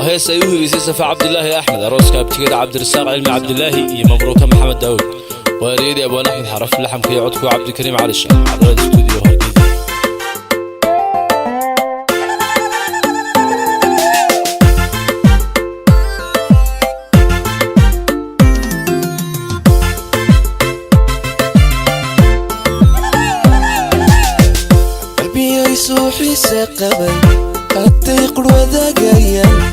وهيس أيوه بيسيسة عبد الله أحمد أروس كابتن عبد الرزاق علمي عبد الله مبروك محمد داود واريد أبو نحمد حرف اللحم في عدكو عبد الكريم علي الشيخ حضرات استوديو هرقيد. قلبي يسوحي سقبل حتى يقلو ذاقيا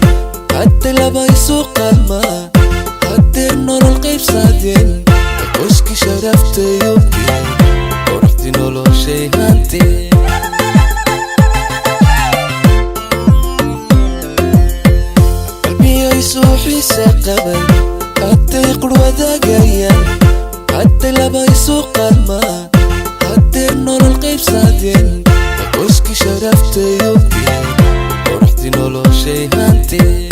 حتى لما يسوق الماء حتى النور القيب صادين وشكي شرفت يمكن ورحت نولو شي هانتي قلبي يسوحي سقبل حتى يقلو ذاقيا حتى لما يسوق الماء حتى النور القيب صادين وشكي شرفت يمكن ورحت نولو شي هانتي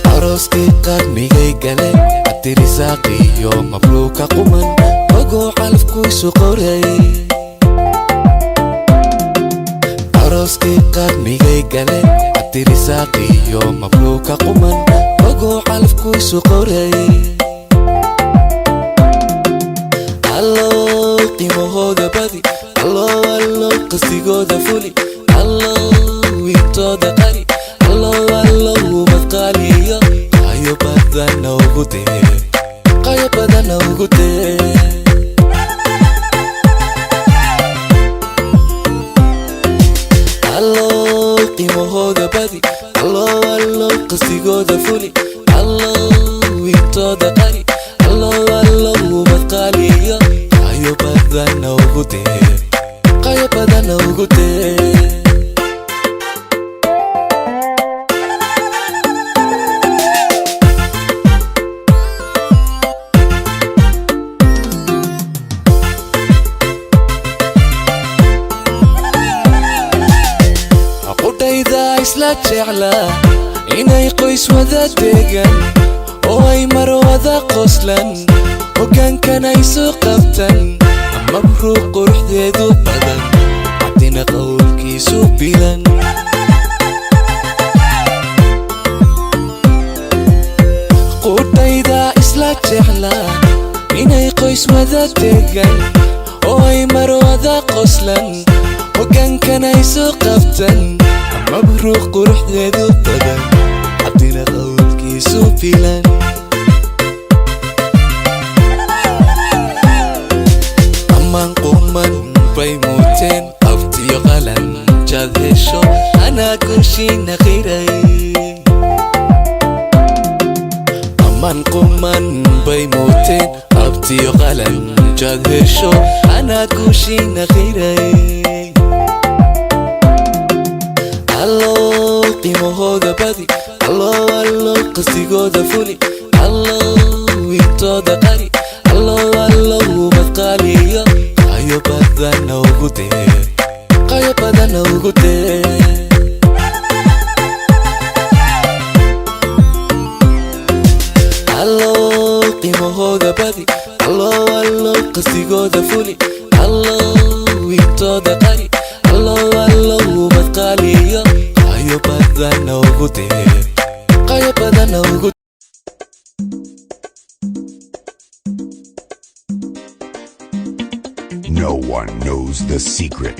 عروسكي قرمي قلي عبد رزاقي يوم مبروك قمن وقو علف كويسو قوري عروسكي قرمي قلي عبد رزاقي يوم مبروك قمن وقو علف كويسو قوري الله قيمو هودا بدي الله قصدي قودا فولي الله وينتودا قري الله ومثقالي قايو بدنا وقوتي قايو بدنا وقوتي الله قيمو هودا بدي الله قصدي قودا فولي الله وينتودا قري الله ومثقالي قايو بدنا وقوتي قايو بدنا وقوتي إذا إسلات شعلا إناي قيس وذا ديقن وأي مر وذا قسلا وكان يسوق قبتن مبروك روح ذو بدن عطينا قول كيسو بيلن قلت إذا إسلات شعلا إناي قيس وذا ديقن وأي مر وذا قسلا وكان يسوق قبتن مبروك روح ذو بدن عطينا قول كيسو بيلن أمان قومن بيموتين أفتي غلن جاد هشو أنا قرشي نغيري أمان قومن بيموتين أفتي غلن جاد هشو أنا قرشي نغيري الله قيمو هودا بدي الله قصدي قودا فولي الله وينتودا قري الله ومثقالي قايو بدنا وقوتي قايو بدنا وقوتي الله قيمو هودا بدي الله قصدي قودا فولي الله وينتودا قري الله ومثقالي قايو بدنا وقوتي قايو بدنا وقوتي. No one knows the secret.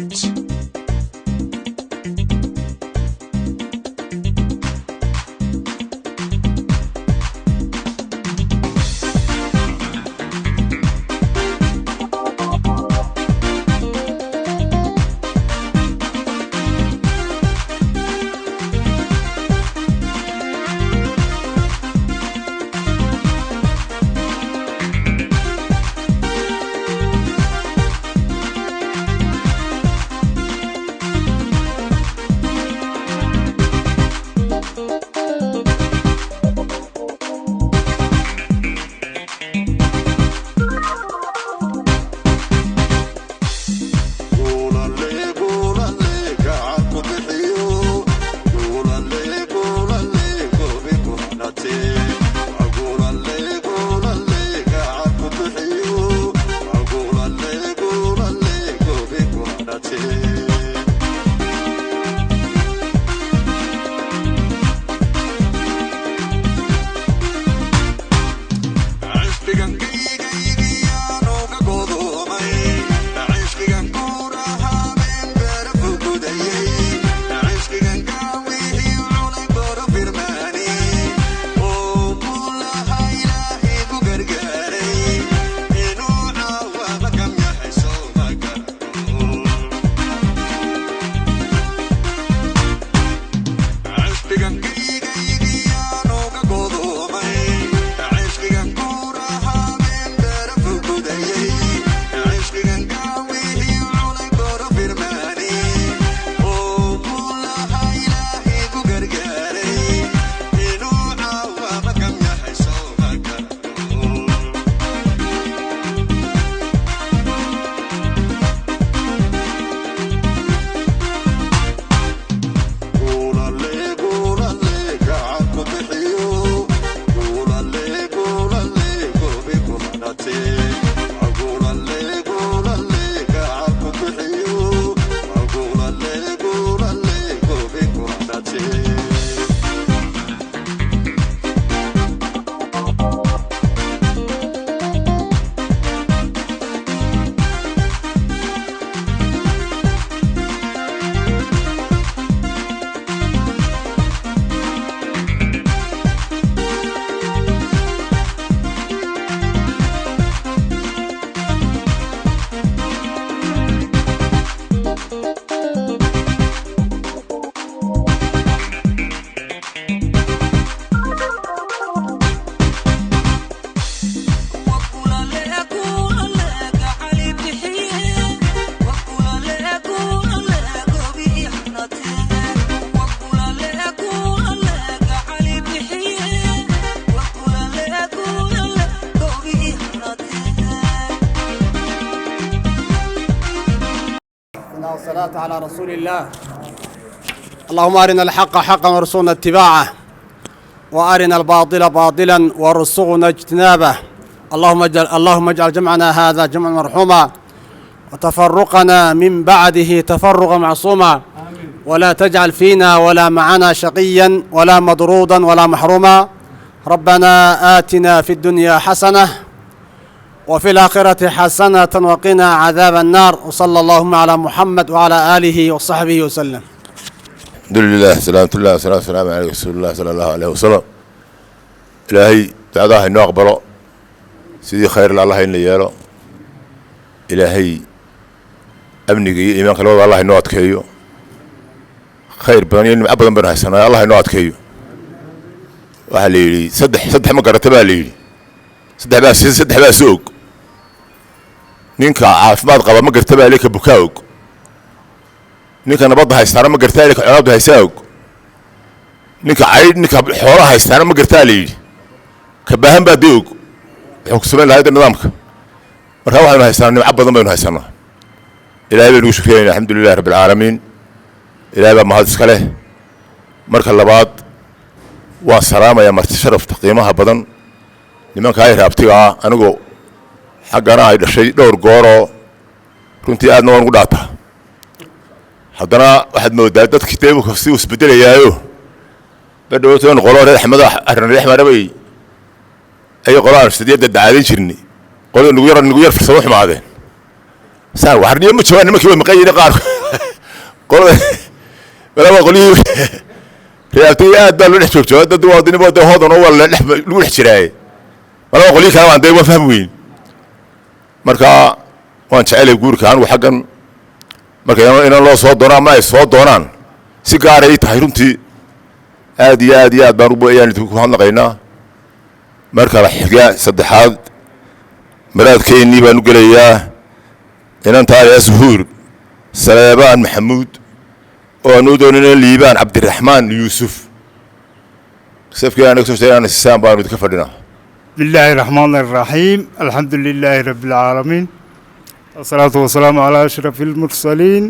والصلاة على رسول الله. اللهم أرنا الحق حقا وارزقنا اتباعه وأرنا الباطل باطلا وارزقنا اجتنابه. اللهم اجعل جمعنا هذا جمعا مرحوما وتفرقنا من بعده تفرقا معصوما ولا تجعل فينا ولا معنا شقيا ولا مضرودا ولا محروما. ربنا آتنا في الدنيا حسنة وفي الآخرة حسنة وقنا عذاب النار. وصلى اللهم على محمد وعلى آله وصحبه وسلم. الحمد لله سلامة الله والسلام على رسول الله صلى الله عليه وسلم. إلهي تعالى إنه أقبله سيدي خير الله إنه ياله. إلهي أمني إيمانك لو الله إنه أتكيو خير بني أبدا بنها سنة الله إنه أتكيو. وحليلي صدح ما قرأتها ليلي صدح بقى سوق نينكا عافماد قبا ما قرأتها عليك بكاوك نينكا نبضها يستعرى ما قرأتها عليك عرابها يساوك نينكا عيد نينكا حوراها يستعرى ما قرأتها ليلي كباهم بقى ديوك حكسبين لهذا النظامك مرحبا إنه هيستعرى نيم أبدا بنها سنة. إلهي بنقول شكرين الحمد لله رب العالمين. إلهي بقى مهدس كله مركا اللباد والسلامة يا مرتي شرف تقييمها بدن nimanka ay raabtiga anigu xaqana ay dhashay dhowr gooro runtii aadna waan ugu dhaata haddana waxaad moodaa dadkii teebka si uu isbedelayaayo badhowtaan qolo reer axmed arrin reer marabay ay qolaan sideedda daadin jirni qolo nugu yar farsamo xumaadeen saan waxarniyo ma joogaan nimankii way maqayeen qaar qolo wala qolii reertii aad baa loo dhex joogto dad waadinimo dad hoodan oo wala lagu dhex jiray wala qolii kale waan deeyo faham weyn marka waan jecel guurka anigu xaqan marka inaan loo soo doonaa ma ay soo doonaan si gaar ah tahay runtii aad iyo aad baan u booyaan ku hadlaqaynaa marka la xiga saddexaad maraadkeennii baan u gelayaa inaan taariikh Zuhuur Saleebaan Maxamuud oo aanu doonayna Liibaan Cabdiraxmaan Yuusuf safkii aan soo sheegnay saan baan idinka fadhinaa. بسم الله الرحمن الرحيم. الحمد لله رب العالمين والصلاة والسلام على أشرف المرسلين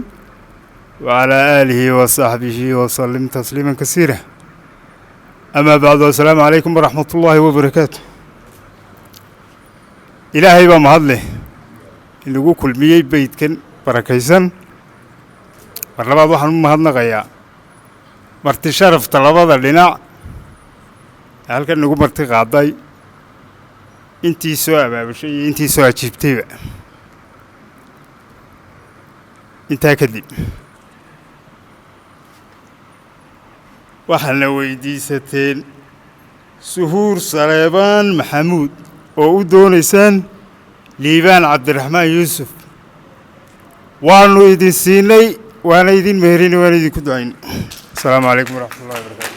وعلى آله وصحبه وسلم تسليما كثيرا. أما بعد والسلام عليكم ورحمة الله وبركاته. إلهي بمهضله اللي هو كل مية بيت كان بركيسا مرلبا waxaan u mahadnaqayaa marti sharaf talabada dhinac halkan ugu marti qaaday intii soo abaabushay intii soo ajiibtayba intaa kadib waxaana weydiisateen Zuhuur Saleebaan Maxamuud oo u doonaysaan Liibaan Cabdiraxmaan Yuusuf waanu idin siinay waana idin meherin waana idin ku ducayn. Assalaamu calaykum waraxmatullaahi wabarakaatuh.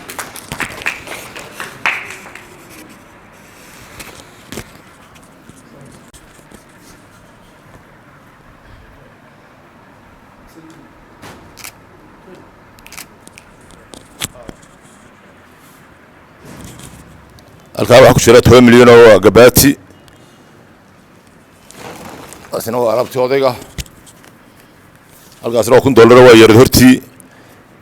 halkaa waxaa ku jira 10 milyan oo gabaati asna waa alaabtii odayga halkaasna $1,000 waa yar hortii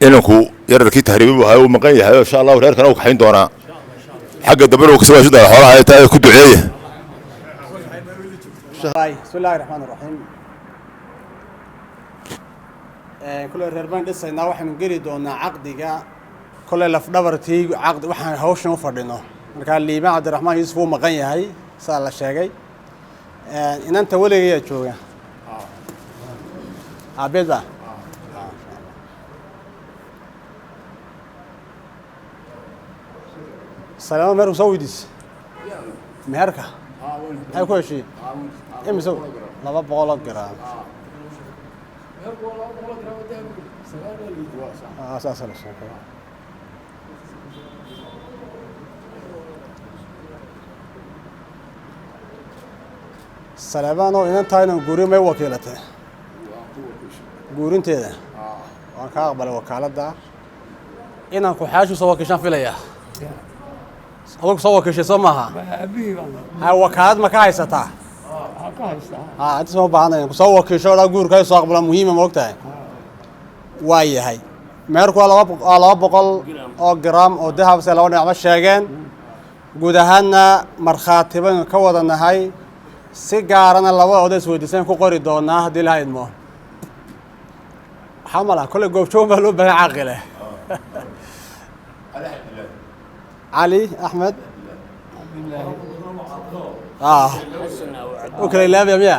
inanku yararkii tahriibu waxa uu maqan yahay insha Allah reerkana uu kaxayn doonaa xagga dabana uu kasoo sida xoolaha ay tahay ku duceeya. بسم الله الرحمن الرحيم. كل reerbaan dhisayna waxaan geli doonaa caqdiga kole laf dhabartii caqdi waxaan hawshan u fadhino marka Liibaan Cabdiraxmaan Yuusuf uu maqan yahay saa la sheegay inanta waligeeya jooga abeeda salaam meeru sawidis meherka ay ku heshiin imso 200 gram أساس سليمان إن تاين جوري ما وكيلته جورين تيدا وأنا كأقبل وكالة دا إن كحاش سوا كشان في ليا أقول سوا كشي سماها هاي وكالة ما كايستا أنت سوا بعنا سوا كشوا لا جور كاي سوا قبل مهمة وقتها واي هاي meerku waa laba boqol oo gram oo dahab se laba dhinac ma sheegeen guud ahaanna markhaati baynu ka wada nahay si gaarana laba odays weydiisan ku qori doonaa haddii la idmo waxaa malaha kolley goobjoog baa loo baahan caaqile cali axmed u kala ilaabaya miya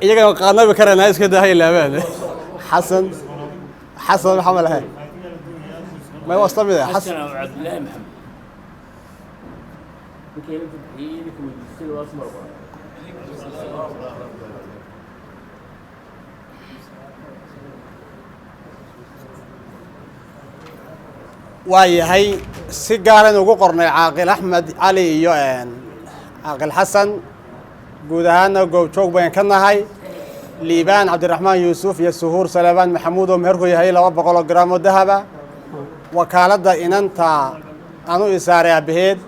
iyaga qaanabi karana iska dahay laabaan حسن محمد هاي ما هو اصلا حسن حسن وعبد الله محمد يمكن تحيينكم السلوى اسمر waayahay si gaaran ugu qornay caaqil axmed cali iyo caaqil xasan guud ahaanna goobjoog bayn ka nahay liibaan cabdiraxmaan yuusuf iyo suhuur salebaan maxamuud oo meherku yahay 200 gram oo dahaba wakaaladda inanta aanu isaaray aabaheed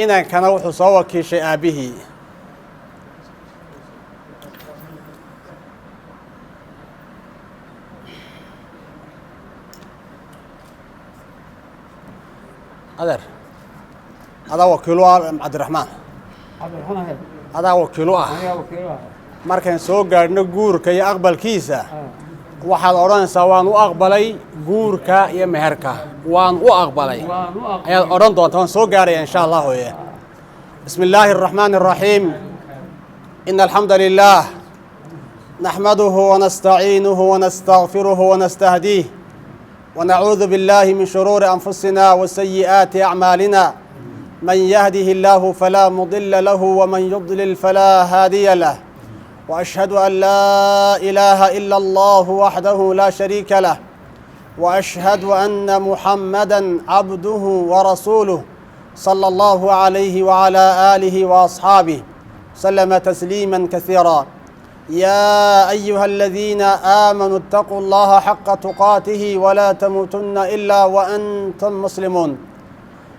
inankana wuxuu soo wakiishay aabihii adeer adaa wakiilo ah cabdiraxmaan adaa wakiilo ah markaan soo gaadhno guurka iyo aqbalkiisa waxaad odhanaysaa waan u aqbalay guurka iyo meherka waan u aqbalay ayaad odhan doontaa waan soo gaaraya insha allah hooye bismi illaahi araxmaani araxiim ina alxamda lilah naxmaduhu wanastaciinuhu wanastagfiruhu wanastahdiih ونعوذ بالله من شرور أنفسنا وسيئات أعمالنا من يهده الله فلا مضل له ومن يضلل فلا هادي له وأشهد أن لا إله إلا الله وحده لا شريك له وأشهد أن محمدًا عبده ورسوله صلى الله عليه وعلى آله وأصحابه سلم تسليمًا كثيرًا يا أيها الذين آمنوا اتقوا الله حق تقاته ولا تموتن إلا وأنتم مسلمون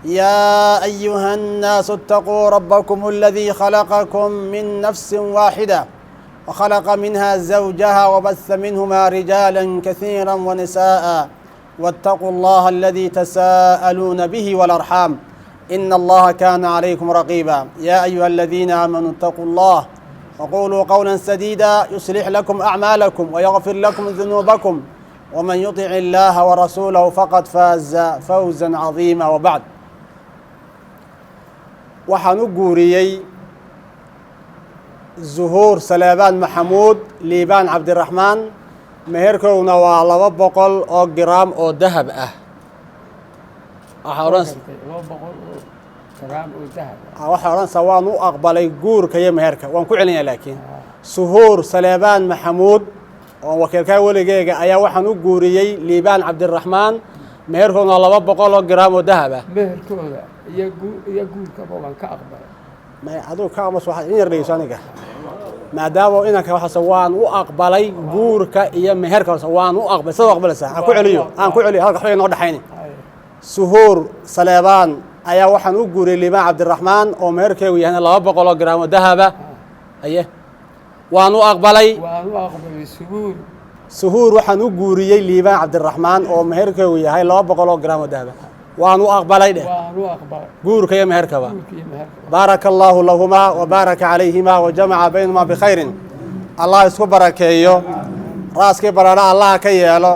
يا أيها الناس اتقوا ربكم الذي خلقكم من نفس واحدة وخلق منها زوجها وبث منهما رجالا كثيرا ونساء واتقوا الله الذي تساءلون به والأرحام إن الله كان عليكم رقيبا يا أيها الذين آمنوا اتقوا الله وقولوا قولا سديدا يصلح لكم أعمالكم ويغفر لكم ذنوبكم ومن يطع الله ورسوله فقد فاز فوزا عظيما وبعد waxaan u guuriyey zuhuur salebaan maxamuud liibaan cabdiraxmaan meherkowna waa 200 oo gram oo dahab ah waxaa odhanaysaa waan u aqbalay guurka iyo meherka waan ku celinaya laakiin suhuur salebaan maxamuud oo wakiilkaa weligeyga ayaa waxaan u guuriyey liibaan cabdiraxmaan meherkoodna 200 oo gram oo dahab ah meherkooda iyo guurkaba waan ka aqbalay aduu ka aqbas waxaad in yar dhegeyso aniga maadaama inanka waxaase waan u aqbalay guurka iyo meherka waan u aqbalay sidoo aqbalaysaa aan ku celiyo halka waxba inoo dhaxayni suhuur salebaan ayaa waxaan u guuriyey liibaan cabdiraxmaan oo meherkeegu yahayna 200 oo gram oo dahaba aye waan u aqbalay suhuur waxaan u guuriyey liibaan cabdiraxmaan oo meherkeegu yahay 200 oo gram oo dahaba waan u aqbalay dheh guurka iyo meherkaba baaraka allaahu lahumaa wa baaraka calayhimaa wa jamaca baynahumaa bikhayrin allah isku barakeeyo raaskii baraadha allaha ka yeelo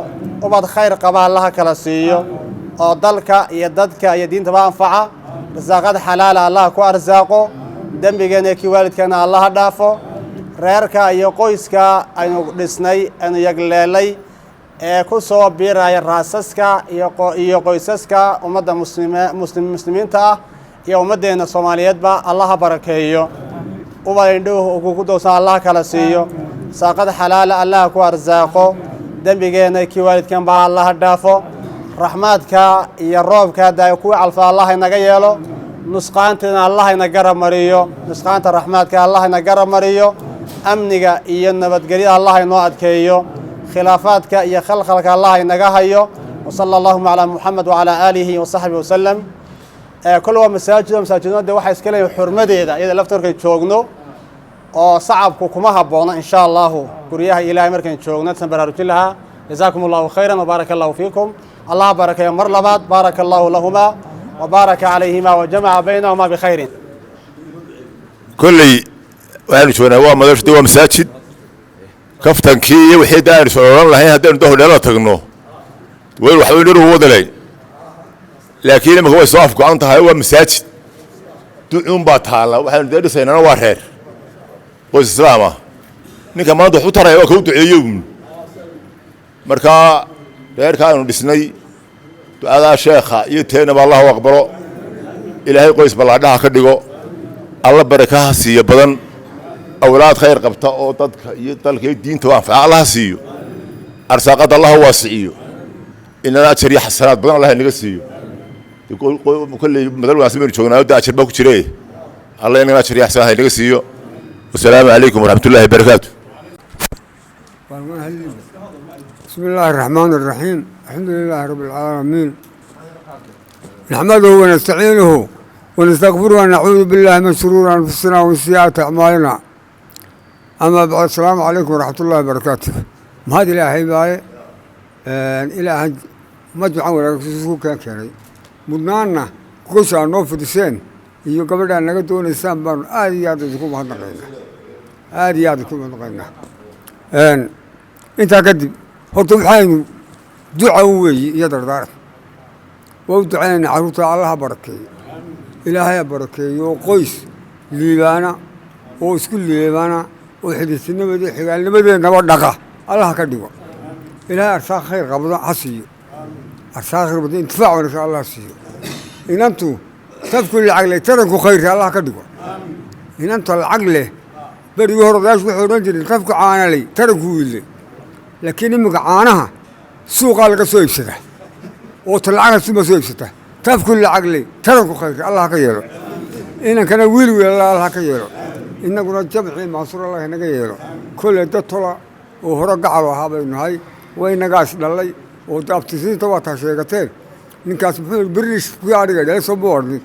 ubad khayr qaba allaha kala siiyo oo dalka iyo dadka iyo diintaba anfaca risaaqad xalaala allah ku arsaaqo dembigeena iyo kii waalidkeena allaha dhaafo reerka iyo qoyska aynu dhisnay aynu yagleelay ee ku soo biiraya raasaska iyo qoysaska ummadda muslimiinta ah iyo ummaddeena Soomaaliyeedba allaha barakeeyo ubad indhuhu ugu dowsan allah kala siiyo saaqad xalaala allah ku arsaaqo dembigeenna kii waalidkan baa allah dhaafo raxmaadka iyo roobka daay ku calfa allah inaga yeelo nusqaantana allah ina garab mariyo nusqaanta raxmaadka allah ina garab mariyo amniga iyo nabadgelyada allah inoo adkeeyo khilaafaadka iyo khalkhalka allah inaga hayo وصلى اللهم على محمد وعلى آله وصحبه وسلم كل مساجدنا ده waxay iska leeyahay xurmadeeda iyada laftarka joogno oo sacabku kuma haboona insha Allah guriyaha Ilaahay markaan joogno tan baraarujin laha jazakumullahu khayran wa barakallahu fiikum Allah baraka mar labaad barakallahu lahuma wa baraka alayhima wa jamaa baynahuma bi khayrin kulli waanu joognaa waa madashada waa masaajid kaftankii wixii daan soo lahayn hadaan dahooda tagno وين واحد يروح ودلين لكن ما هو صاف قانته هو مساجد يوم باتها waxaan deersayna waa reer oo islaama ninka maanta wuxuu taray waa ku duceeyo marka reerkaanu dhisnay ducada sheekha iyo teenaba Allah aqbalo ilaahay qoys balaadhaha ka dhigo alla barakaha siiyo badan awlaad khayr qabta oo dadka iyo dalka diinta waafaa Allah siiyo arsaaqada Allah waasiyo إننا أشري حسنات بدنا الله نقصيه يقول كل مثل ما سمعنا شغلنا ده أشرب أكو شريه الله إننا أشري حسنات نقصيه والسلام عليكم ورحمة الله وبركاته بسم الله الرحمن الرحيم الحمد لله رب العالمين نحمده ونستعينه ونستغفره ونعوذ بالله من شرور أنفسنا وسيئات أعمالنا أما بعد السلام عليكم ورحمة الله وبركاته ما هذه الأحبة باي إلى مجمع ورقصو كان مدنانا كوشا نو فدسين iyo gabadha naga doonaysan baan aad iyo aad isku mahadnaqaynaa inta kadib horta waxaynu duco weey iyo dardaar oo ducayna caruurta Allah barakeeyo Ilaahay barakeeyo qoys liibaana oo isku liibaana oo xidhiidhnimada xigaalnimadeena dhaqa Allah ka dhigo إلى أرساخ خير قبضة حسيو أرساخ خير بدين انتفاع إن شاء الله سيو إن أنتو تفكوا العقل تركوا خير الله كدقوا إن أنتو العقل بدي يهرب داش وحورنجر تفكوا عانا لي تركوا لي لكن إمك عانها سوق على كسوي بسته وطلعها سوق سوي بسته تفكوا العقل تركوا خير الله كيرو إن كان ويلو الله كيرو إن كنا جمعين معصور الله هنا كيرو كل ده طلع وهرب قعوا هذا النهاي وين قاس دللي وتابتسين توا تشيكتين نكاس بريش بياري جالس صبورني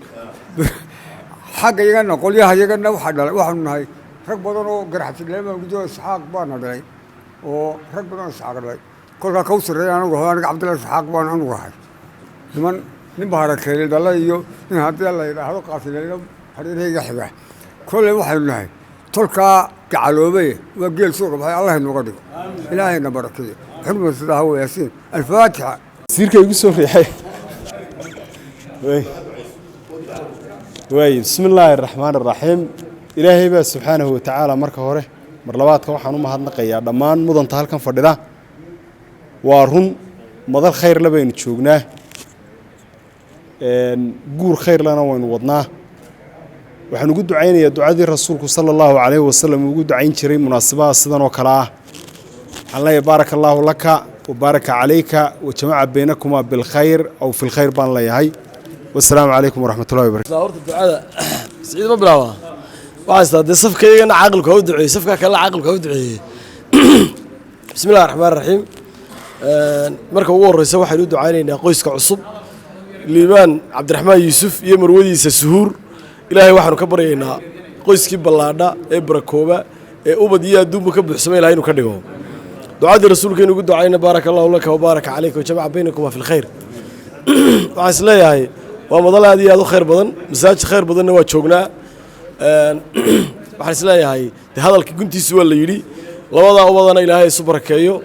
حاجة يجنا نقول يا حاجة يجنا واحد من هاي رك بدرو جرحت لما بيجوا إسحاق بانا دللي ورك بدرو إسحاق دللي كل كوسر أنا وهو عبد الله إسحاق بانا أنا وهاي لمن نبهر خير دللي يو نهار الله هذا قاسي لنا هذا هي حاجة كل واحد من هاي تلقى كعلوبي وقيل سوق بهاي الله ينقذه إلهي نبارك حلو الصلاة هو ياسين الفاتحة سيرك يقصوا في حي وي بسم الله الرحمن الرحيم إلهي بس سبحانه وتعالى مركه هره مرلوات كوحنا ما هذا نقيا دمان مدن تهال كان فردنا وارهن مدل خير لبين تشوقناه جور خير لنا وين وضناه وحنا نقول دعينا يا دعاء الرسول صلى الله عليه وسلم وجود عين شريم مناسبة صدق وكلاه الله يبارك الله لك وبارك عليك وجمع بينكما بالخير أو في الخير بان الله يهي والسلام عليكم ورحمة الله وبركاته. دورت الدعاء سعيد مبلغ وعسى دي صفك يجينا عقلك ودعي صفك كلا عقلك ودعي بسم الله الرحمن الرحيم مركب ورث واحد يدعو علينا قيسك عصب ليبان عبد الرحمن يوسف يمر ودي سهور إلهي وحنا كبرينا قيسك بلادا إبركوبا أوبديا دوم كبر سمي لهين وكديهم دعاء الرسول كانوا يقول دعينا بارك الله لك وبارك عليك وجمع بينكما في الخير وعس لا هاي ومضل هذه هذا خير بدن مساج خير بدن واتشوقنا وعس لا هاي هذا كنت سوى اللي يري لوضع وضعنا إلهي سبركيو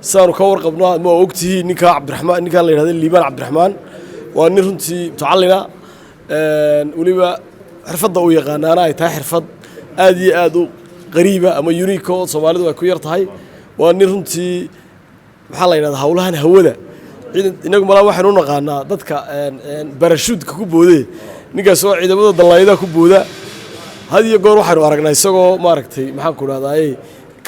صاروا كور قبنا ما وقته نكا عبد الرحمن نكا هذا الليبان عبد الرحمن ونرنتي تعلنا وليبا حرفض ضوية غنانا يتاح حرفض آدي آدو غريبة أما يونيكو صومالي وكوير تهاي ونرنتي محلنا هذا هولهن هودا إنكم ملا واحد نقانا ضدك برشود كوبودي نكا سوا عيدا بدو ضلايدا كوبودا هذه يقول واحد وارقنا يسقو ماركتي محن كل هذا أي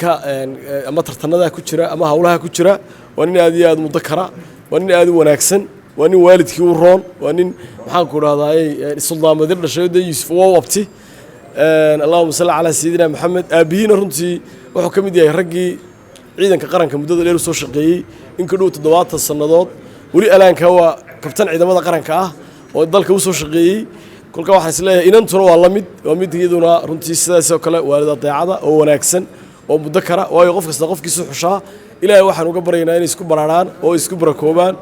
dadka ama tartanada ku jira ama hawlaha ku jira waa nin aad iyo aad mudakara waa nin aad u wanaagsan waa nin waalidkii u roon waa nin maxaan ku raadaayay suldaamadir dhashay Yuusuf waa wabti Allahumma salli ala sayyidina Muhammad aabiina runtii wuxuu ka mid yahay raggii ciidanka qaranka muddada dheer soo shaqeeyay in ka dhow 7 sanadood wali alaanka waa kabtan ciidamada qaranka ah oo dalka u soo shaqeeyay kulka waxaan isleeyahay inantuna waa la mid iyaduna runtii sidaas oo kale waalida daacada oo wanaagsan oo mudakara waayo qof kasta qofkiisu xushaa ilaahay waxaan uga baryaynaa inay isku baraaraan oo isku barakoobaan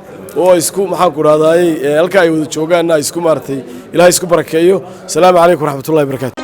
oo isku maxaan ku raadaayay halka ay wada joogaanna isku maartay ilaahay isku barakeeyo salaamu calaykum waraxmatullaahi wabarakaatu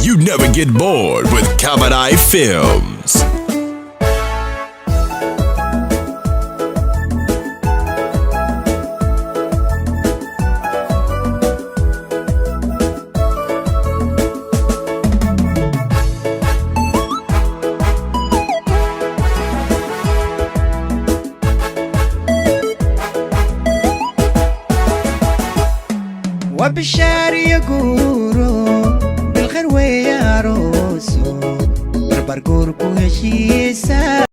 You never get bored with Kabadai Films. وبالشعر يقولوا بالخير ويا روسو بربركوركو هشيسا